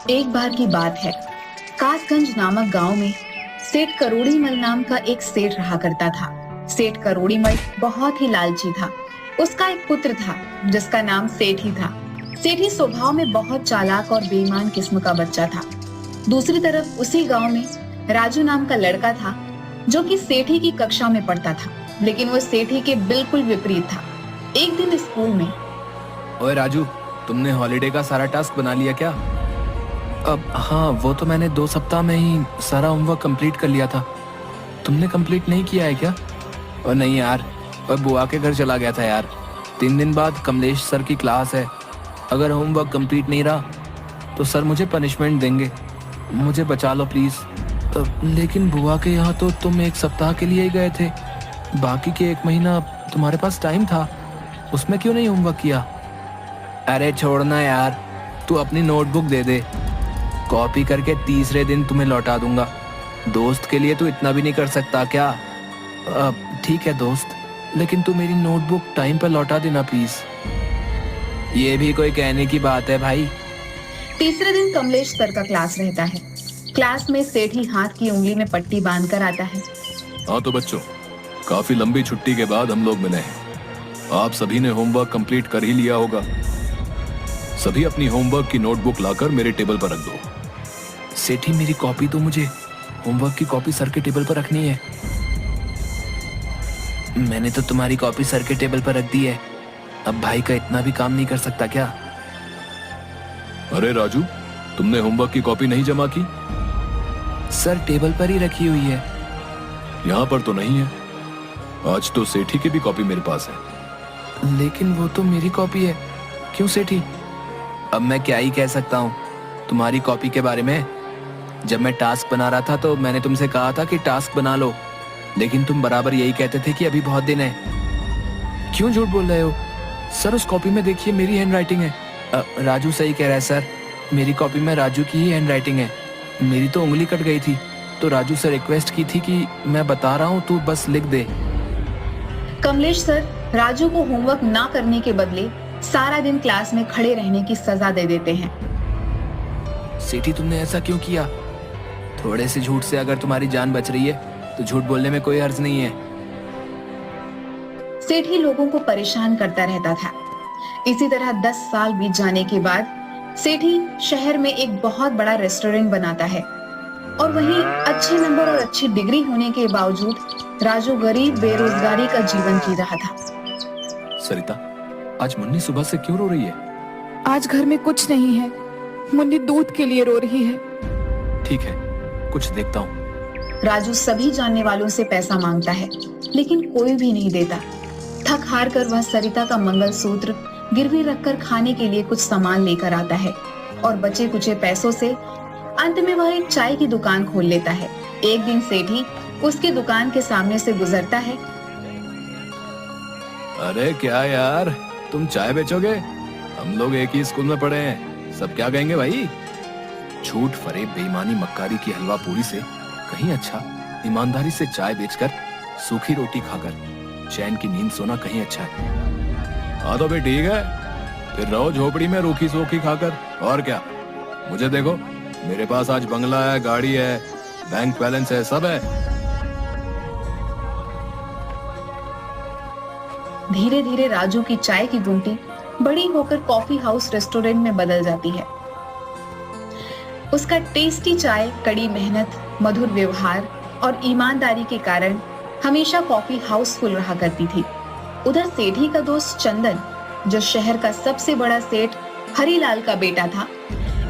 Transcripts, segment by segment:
एक बार की बात है। कासगंज नामक गांव में सेठ करोड़ीमल नाम का एक सेठ रहा करता था। सेठ करोड़ीमल बहुत ही लालची था। उसका एक पुत्र था जिसका नाम सेठी था। सेठी स्वभाव में बहुत चालाक और बेईमान किस्म का बच्चा था। दूसरी तरफ उसी गांव में राजू नाम का लड़का था जो कि सेठी की कक्षा में पढ़ता था, लेकिन वो सेठी के बिल्कुल विपरीत था। एक दिन स्कूल में, ओए राजू, तुमने हॉलिडे का सारा टास्क बना लिया क्या? अब हाँ, वो तो मैंने 2 सप्ताह में ही सारा होमवर्क कंप्लीट कर लिया था। तुमने कंप्लीट नहीं किया है क्या? और नहीं यार, और बुआ के घर चला गया था यार। 3 दिन बाद कमलेश सर की क्लास है। अगर होमवर्क कंप्लीट नहीं रहा तो सर मुझे पनिशमेंट देंगे। मुझे बचा लो प्लीज। लेकिन बुआ के यहाँ तो तुम 1 सप्ताह के लिए ही गए थे। बाकी के 1 महीना तुम्हारे पास टाइम था, उसमें क्यों नहीं होमवर्क किया? अरे छोड़ना यार, तू अपनी नोटबुक दे दे, कॉपी करके तीसरे दिन तुम्हें लौटा दूंगा। दोस्त के लिए तू इतना भी नहीं कर सकता क्या? ठीक है दोस्त, लेकिन तू मेरी नोटबुक टाइम पर लौटा देना प्लीज। ये भी कोई कहने की बात है भाई। तीसरे दिन कमलेश सर का क्लास रहता है। क्लास में सेठी हाथ की उंगली में पट्टी बांधकर आता है। हाँ तो बच्चों, काफी लंबी छुट्टी के बाद हम लोग मिले हैं। आप सभी ने होमवर्क कंप्लीट कर ही लिया होगा। सभी अपनी होमवर्क की नोटबुक लाकर मेरे टेबल पर रख दो। सेठी, मेरी कॉपी तो मुझे होमवर्क की कॉपी सर के टेबल पर रखनी है। मैंने तो तुम्हारी कॉपी सर के टेबल पर रख दी है। अब भाई का इतना भी काम नहीं कर सकता क्या? अरे राजू, तुमने होमवर्क की कॉपी नहीं जमा की? सर टेबल पर ही रखी हुई है। यहाँ पर तो नहीं है। आज तो सेठी की भी कॉपी मेरे पास है। लेकिन वो तो मेरी कॉपी है। क्यों सेठी? अब मैं क्या ही कह सकता हूँ तुम्हारी कॉपी के बारे में। जब मैं टास्क बना रहा था तो मैंने तुमसे कहा था कि टास्क बना लो, लेकिन तुम बराबर यही कहते थे कि अभी बहुत दिन है। क्यों झूठ बोल रहे हो सर? उस कॉपी में देखिए, मेरी हैंडराइटिंग है। राजू सही कह रहा है सर, मेरी कॉपी में राजू की ही हैंडराइटिंग है। मेरी तो उंगली कट गई थी, तो राजू से रिक्वेस्ट की थी कि मैं बता रहा हूँ, तू बस लिख दे। कमलेश सर राजू को होमवर्क ना करने के बदले सारा दिन क्लास में खड़े रहने की सजा दे देते हैं। सेठी, तुमने ऐसा क्यों किया? थोड़े से झूठ से अगर तुम्हारी जान बच रही है तो झूठ बोलने में कोई हर्ज नहीं है। सेठी लोगों को परेशान करता रहता था। इसी तरह 10 साल बीत जाने के बाद सेठी शहर में एक बहुत बड़ा रेस्टोरेंट बनाता है, और वहीं अच्छे नंबर और अच्छी डिग्री होने के बावजूद राजू गरीब बेरोजगारी का जीवन जी रहा था। सरिता, आज मुन्नी सुबह से क्यों रो रही है? आज घर में कुछ नहीं है। मुन्नी दूध के लिए रो रही है। ठीक है, कुछ देखता हूँ। राजू सभी जानने वालों से पैसा मांगता है, लेकिन कोई भी नहीं देता। थक हार कर वह सरिता का मंगलसूत्र गिरवी रखकर खाने के लिए कुछ सामान लेकर आता है, और बचे कुचे पैसों से अंत में वह एक चाय की दुकान खोल लेता है। एक दिन सेठी उसकी दुकान के सामने से गुजरता है। अरे क्या यार, तुम चाय बेचोगे? हम लोग एक ही स्कूल में पढ़े हैं, सब क्या कहेंगे भाई? झूठ, फरेब, बेईमानी, मक्कारी की हलवा पूरी से कहीं अच्छा ईमानदारी से चाय बेचकर सूखी रोटी खाकर चैन की नींद सोना कहीं अच्छा है। हाँ तो भी ठीक है, फिर रहो झोपड़ी में रूखी सूखी खाकर, और क्या। मुझे देखो, मेरे पास आज बंगला है, गाड़ी है, बैंक बैलेंस है, सब है। धीरे धीरे राजू की चाय की गुमटी बड़ी होकर कॉफी हाउस रेस्टोरेंट में बदल जाती है। उसका टेस्टी चाय, कड़ी मेहनत, मधुर व्यवहार और ईमानदारी के कारण हमेशा कॉफी हाउस फुल रहा करती थी। उधर सेठी का दोस्त चंदन, जो शहर का सबसे बड़ा सेठ हरीलाल का बेटा था,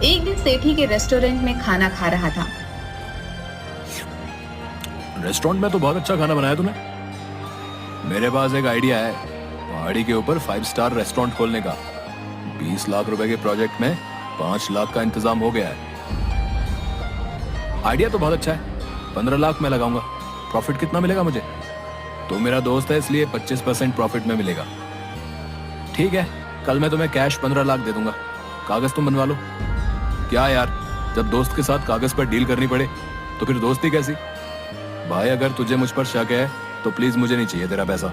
एक दिन सेठी के रेस्टोरेंट में खाना खा रहा था। रेस्टोरेंट में तो बहुत अच्छा खाना बनाया तुमने। मेरे पास एक आइडिया है, पहाड़ी के ऊपर 5 स्टार रेस्टोरेंट खोलने का। 20 लाख रुपए के प्रोजेक्ट में 5 लाख का इंतजाम हो गया है। आइडिया तो बहुत अच्छा है, 15 लाख में लगाऊंगा। प्रॉफिट कितना मिलेगा मुझे? तो मेरा दोस्त है, इसलिए 25% प्रॉफिट में मिलेगा। ठीक है, कल मैं तुम्हें कैश 15 लाख दे दूंगा, कागज तुम बनवा लो। क्या यार, जब दोस्त के साथ कागज पर डील करनी पड़े तो फिर दोस्ती कैसी? भाई, अगर तुझे मुझ पर शक है तो प्लीज मुझे नहीं चाहिए तेरा पैसा।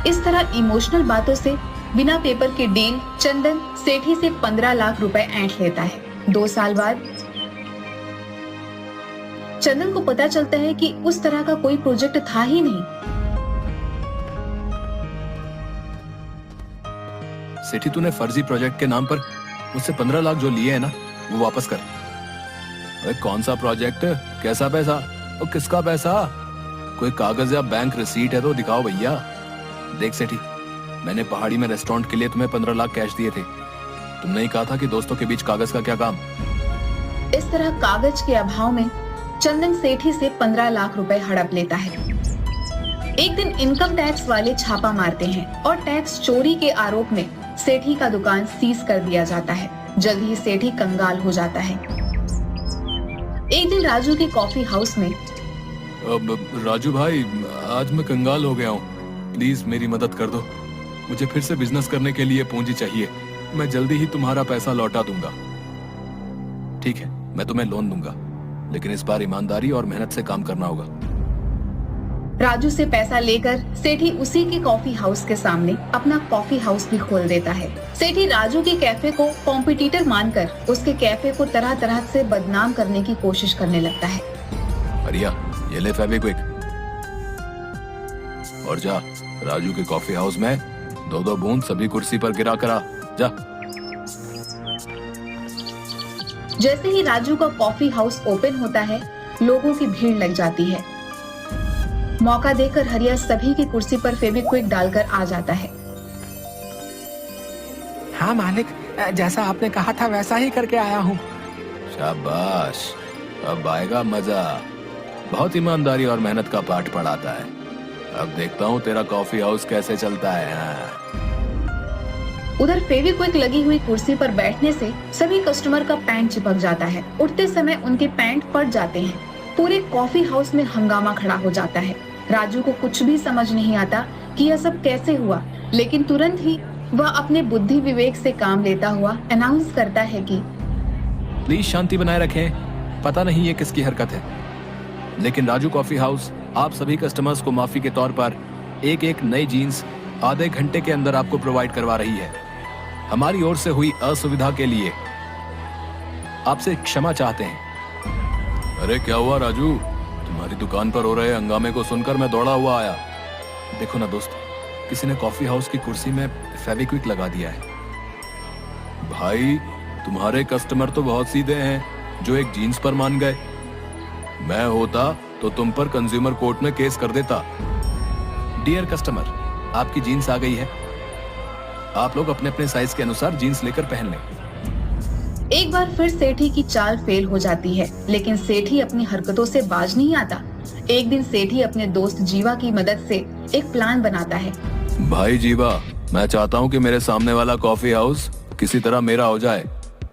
इस तरह इमोशनल बातों से बिना पेपर के डील चंदन सेठी से 15 लाख रुपए ऐंठ लेता है। 2 साल बाद चंदन को पता चलता है कि उस तरह का कोई प्रोजेक्ट था ही नहीं। सेठी, तूने फर्जी प्रोजेक्ट के नाम पर मुझसे 15 लाख जो लिए हैं ना, वो वापस कर। अरे कौन सा प्रोजेक्ट, कैसा पैसा और किसका पैसा? कोई कागज या बैंक रिसीट है तो दिखाओ भैया। देख सेठी, मैंने पहाड़ी में रेस्टोरेंट के लिए तुम्हें 15 लाख कैश दिए थे। तुमने ही कहा था कि दोस्तों के बीच कागज का क्या काम। इस तरह कागज के अभाव में चंदन सेठी से 15 लाख रुपए हड़प लेता है। एक दिन इनकम टैक्स वाले छापा मारते हैं और टैक्स चोरी के आरोप में सेठी का दुकान सीज कर दिया जाता है। जल्द ही सेठी कंगाल हो जाता है। एक दिन राजू के कॉफी हाउस में, अब राजू भाई, आज मैं कंगाल हो गया हूँ, प्लीज मेरी मदद कर दो। मुझे फिर से बिजनेस करने के लिए पूंजी चाहिए। मैं जल्दी ही तुम्हारा पैसा लौटा दूंगा। ठीक है, मैं तुम्हें लोन दूंगा, लेकिन इस बार ईमानदारी और मेहनत से काम करना होगा। राजू से पैसा लेकर सेठी उसी के कॉफी हाउस के सामने अपना कॉफी हाउस भी खोल देता है। सेठी राजू के कैफे को कॉम्पिटिटर मानकर उसके कैफे को तरह तरह से बदनाम करने की कोशिश करने लगता है। अरिया, ये ले फेविक्विक और जा राजू के कॉफी हाउस में 2-2 बूंद सभी कुर्सी पर गिरा करा। जा। जैसे ही राजू का कॉफी हाउस ओपन होता है, लोगों की भीड़ लग जाती है। मौका देकर हरिया सभी की कुर्सी पर फेविक्विक डालकर आ जाता है। हाँ मालिक, जैसा आपने कहा था वैसा ही करके आया हूँ। शाबाश, अब आएगा मजा। बहुत ईमानदारी और मेहनत का पाठ पढ़ाता है। अब देखता हूँ तेरा कॉफी हाउस कैसे चलता है। हाँ। उधर फेविक्विक लगी हुई कुर्सी पर बैठने से सभी कस्टमर का पैंट चिपक जाता है। उठते समय उनके पैंट फट जाते हैं। पूरे कॉफी हाउस में हंगामा खड़ा हो जाता है। राजू को कुछ भी समझ नहीं आता कि यह सब कैसे हुआ, लेकिन तुरंत ही वह अपने बुद्धि विवेक से काम लेता हुआ अनाउंस करता है कि प्लीज शांति बनाए रखें। पता नहीं ये किसकी हरकत है, लेकिन राजू कॉफी हाउस आप सभी कस्टमर्स को माफी के तौर पर एक नई जीन्स आधे घंटे के अंदर आपको प्रोवाइड करवा रही है। हमारी ओर से हुई असुविधा के लिए आपसे क्षमा चाहते हैं। अरे क्या हुआ राजू? तुम्हारी दुकान पर हो रहे हंगामे को सुनकर मैं दौड़ा हुआ आया। देखो ना दोस्त, किसी ने कॉफी हाउस की कुर्सी में फेविक्विक लगा दिया है। भाई, तुम्हारे कस्टमर तो बहुत सीधे हैं जो एक जीन्स पर मान गए। मैं होता तो तुम पर कंज्यूमर कोर्ट में केस कर देता। डियर कस्टमर, आपकी जीन्स आ गई है। आप लोग अपने अपने साइज के अनुसार जीन्स लेकर पहन लें। एक बार फिर सेठी की चाल फेल हो जाती है, लेकिन सेठी अपनी हरकतों से बाज नहीं आता। एक दिन सेठी अपने दोस्त जीवा की मदद से एक प्लान बनाता है। भाई जीवा, मैं चाहता हूँ कि मेरे सामने वाला कॉफी हाउस किसी तरह मेरा हो जाए,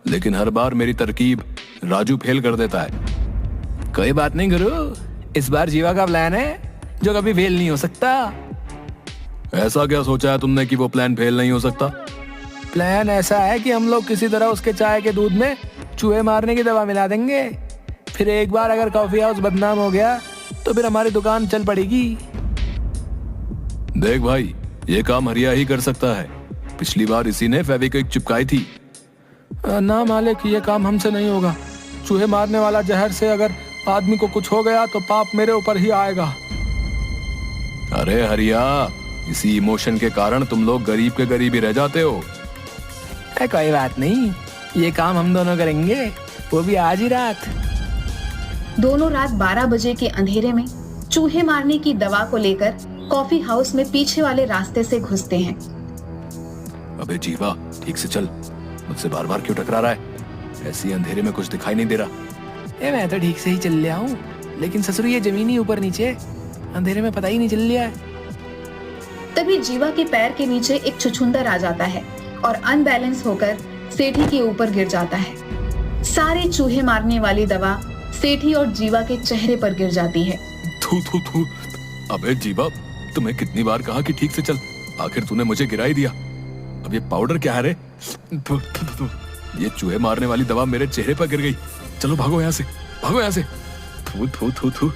लेकिन हर बार मेरी तरकीब राजू फेल कर देता है। कोई बात नहीं गुरु, इस बार जीवा का प्लान है जो कभी फेल नहीं हो सकता। ऐसा क्या सोचा है तुमने कि वो प्लान फेल नहीं हो सकता? प्लान ऐसा है कि हम लोग किसी तरह उसके चाय के दूध में चूहे मारने की दवा मिला देंगे। फिर एक बार अगर कॉफी हाउस बदनाम हो गया तो फिर हमारी दुकान चल पड़ेगी। देख भाई, ये काम हरिया ही कर सकता है। पिछली बार इसी ने फेविक्विक चिपकाई थी। ना मालिक, ये काम हमसे नहीं होगा। चूहे मारने वाला जहर से अगर आदमी को कुछ हो गया तो पाप मेरे ऊपर ही आएगा। अरे हरिया, इसी इमोशन के कारण तुम लोग गरीब के गरीब ही रह जाते हो। कोई बात नहीं, ये काम हम दोनों करेंगे, वो भी आज ही रात। दोनों रात 12 बजे के अंधेरे में चूहे मारने की दवा को लेकर कॉफी हाउस में पीछे वाले रास्ते से घुसते हैं। अबे जीवा, ठीक से चल, मुझसे बार बार क्यों टकरा रहा है? ऐसी अंधेरे में कुछ दिखाई नहीं दे रहा। मैं तो ठीक से ही चल लिया हूँ, लेकिन ससुर ये जमीन ही ऊपर नीचे, अंधेरे में पता ही नहीं चल लिया है। तभी जीवा के पैर के नीचे एक छुछुंदर आ जाता है और अनबैलेंस होकर सेठी के ऊपर गिर जाता है। सारे चूहे मारने वाली दवा सेठी और जीवा के चेहरे पर गिर जाती है। थू थू थू। अबे जीवा, तुम्हें कितनी बार कहा कि ठीक से चल, आखिर तूने मुझे गिरा ही दिया। अब ये पाउडर क्या है रे? थू थू थू। ये चूहे मारने वाली दवा मेरे चेहरे पर गिर गई। चलो भागो यहाँ से, भागो यहाँ से। थू थू थू थू।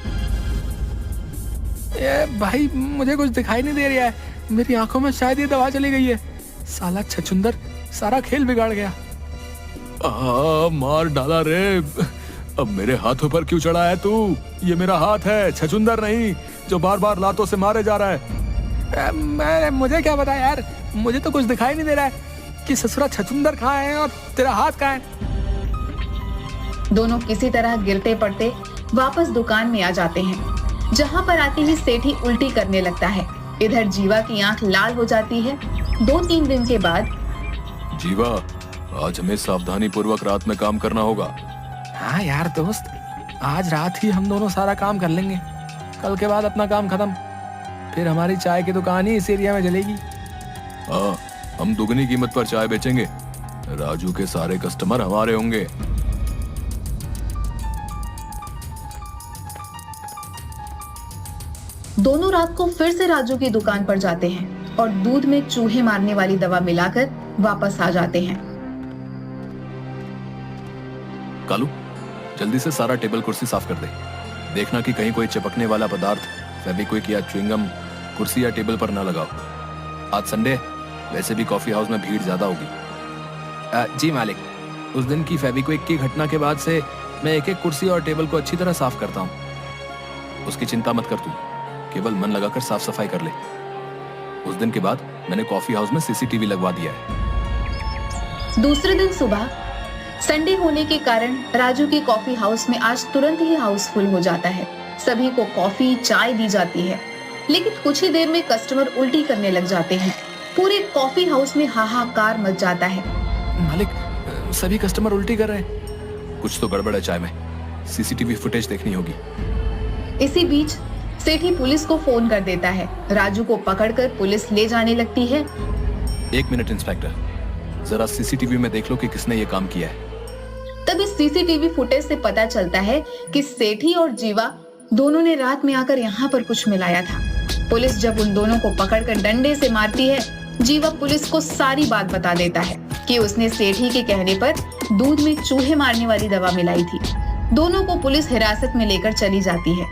भाई, मुझे कुछ दिखाई नहीं दे रहा है, मेरी आंखों में शायद ये दवा चली गई है। साला छछुंदर सारा खेल बिगाड़ गया। मार डाला रे। अब मेरे हाथों पर क्यों चढ़ा है तू? ये मेरा हाथ है, छछुंदर नहीं, जो बार बार लातों से मारे जा रहा है। मुझे क्या पता यार, मुझे तो कुछ दिखाई नहीं दे रहा है कि ससुरा छछुंदर कहाँ है और तेरा हाथ कहाँ है। दोनों किसी तरह गिरते पड़ते वापस दुकान में आ जाते हैं, जहाँ पर आते ही सेठी उल्टी करने लगता है। इधर जीवा की आंख लाल हो जाती है। 2-3 दिन के बाद जीवा, आज हमें सावधानी पूर्वक रात में काम करना होगा। हाँ यार दोस्त, आज रात ही हम दोनों सारा काम कर लेंगे। कल के बाद अपना काम खत्म, फिर हमारी चाय की दुकान ही इस एरिया में चलेगी। हाँ, हम दुगनी कीमत पर चाय बेचेंगे। राजू के सारे कस्टमर हमारे होंगे। दोनों रात को फिर से राजू की दुकान पर जाते हैं और दूध में चूहे मारने वाली दवा मिलाकर वापस आ जाते हैं। कालू, जल्दी से सारा टेबल कुर्सी साफ कर दे। देखना कि कहीं कोई चिपकने वाला पदार्थ, फेविक्विक या च्युइंगम कुर्सी या टेबल पर ना लगाओ। आज संडे, वैसे भी कॉफी हाउस में भीड़ ज्यादा होगी। जी मालिक, उस दिन की फेविक्विक की घटना के बाद से मैं एक एक कुर्सी और टेबल को अच्छी तरह साफ करता हूँ। उसकी चिंता मत कर तू, केवल मन लगाकर साफ सफाई कर ले। उस दिन के बाद मैंने कॉफी हाउस में सीसीटीवी लगवा दिया है। दूसरे दिन सुबह, संडे होने के कारण राजू के कॉफी हाउस में आज तुरंत ही हाउसफुल हो जाता है। सभी को कॉफी चाय दी जाती है, लेकिन कुछ ही देर में कस्टमर उल्टी करने लग जाते हैं। पूरे कॉफी हाउस में हाहाकार मच जाता है। मालिक, सभी कस्टमर उल्टी कर रहे हैं। कुछ तो गड़बड़ है चाय में, सीसीटीवी फुटेज देखनी होगी। इसी बीच सेठी पुलिस को फोन कर देता है। राजू को पकड़कर पुलिस ले जाने लगती है। 1 मिनट इंस्पेक्टर, जरा सीसीटीवी में देख लो कि किसने ये काम किया है। तब इस सीसीटीवी फुटेज से पता चलता है कि सेठी और जीवा दोनों ने रात में आकर यहाँ पर कुछ मिलाया था। पुलिस जब उन दोनों को पकड़कर डंडे से मारती है, जीवा पुलिस को सारी बात बता देता है कि उसने सेठी के कहने पर दूध में चूहे मारने वाली दवा मिलाई थी। दोनों को पुलिस हिरासत में लेकर चली जाती है।